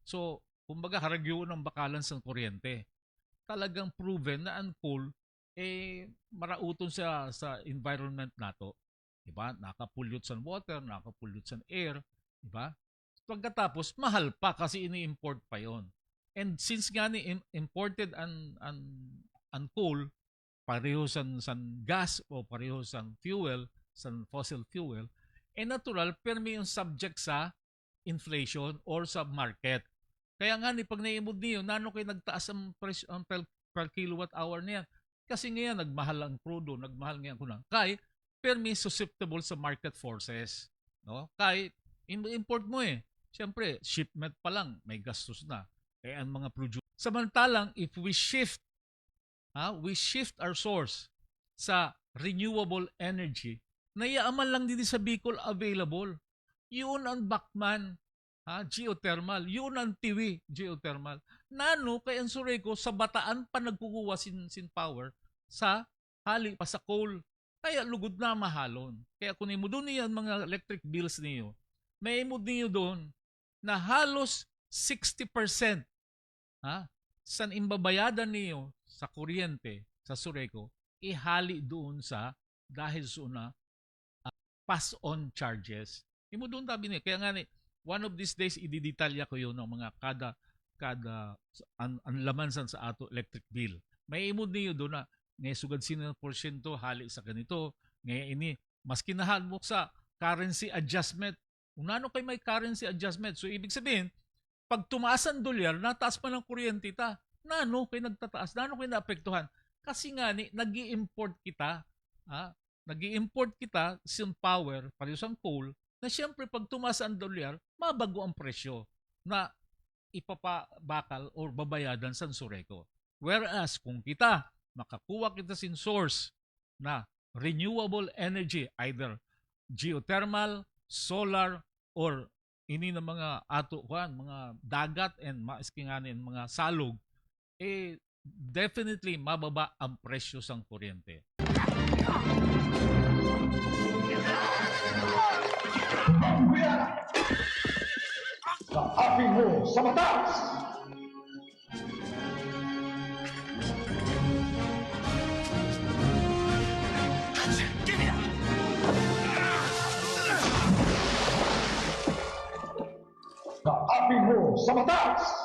So, kumbaga haragyo ng balance ng kuryente. Talagang proven na ang coal marauton sa environment nato. Diba? Nakapollute sa water, nakapollute sa air. Diba? Pagkatapos, mahal pa kasi ini-import pa yon. And since nga ni imported ang coal, pareho sa gas o pareho sa fuel, sa fossil fuel, natural, pero may yung subject sa inflation or sa market. Kaya nga ni pag naimod niyo, nano kayo nagtaas ang presyo ang per kilowatt hour niya. Kasi ngayon nagmahal ang crudo, nagmahal ngayon kunang. Kay pero may susceptible sa market forces, no? Kay import mo Siyempre, shipment pa lang may gastos na. Kaya ang mga produce. Samantalang if we shift our source sa renewable energy, nayaaman lang din sa Bicol available. Yun ang Bacman, geothermal. Yun ang Tiwi, geothermal. Nano kay ang Sureco sa Bataan pa nagkukuha sin power sa hali pa sa coal. Kaya lugod na mahalon. Kaya kung mo doon niyan mga electric bills niyo, may imod niyo doon na halos 60% san imbabayadan niyo sa kuryente sa Sureco ihali doon sa dahil sa una pass-on charges. Imo doon tabi niya. Kaya nga one of these days ididetalya ko yun ng mga kada ang laman sa ato electric bill. May imod niyo doon na ngay sugad sino porsyento hali sa ganito. Ngay ini mas kinahan mo sa currency adjustment. Kung ano kay may currency adjustment. So ibig sabihin, pag tumaas ang dolyar, nataas pa ng kuryente ta. Nano kay nagtataas, nano kay naapektuhan. Kasi nga nag-i-import kita, nag-i-import kita ng power, pareho sa coal, na siyempre pag tumaas ang dolyar, mabago ang presyo na ipapabakal or babayadan sa Sureco. Whereas kung kita makakuha kita sin source na renewable energy, either geothermal, solar, or ini na mga mga dagat and maiskinganin mga salog, definitely mababa ang presyo ng kuryente. Kaapin mo sa batas! Kaapin mo sa batas!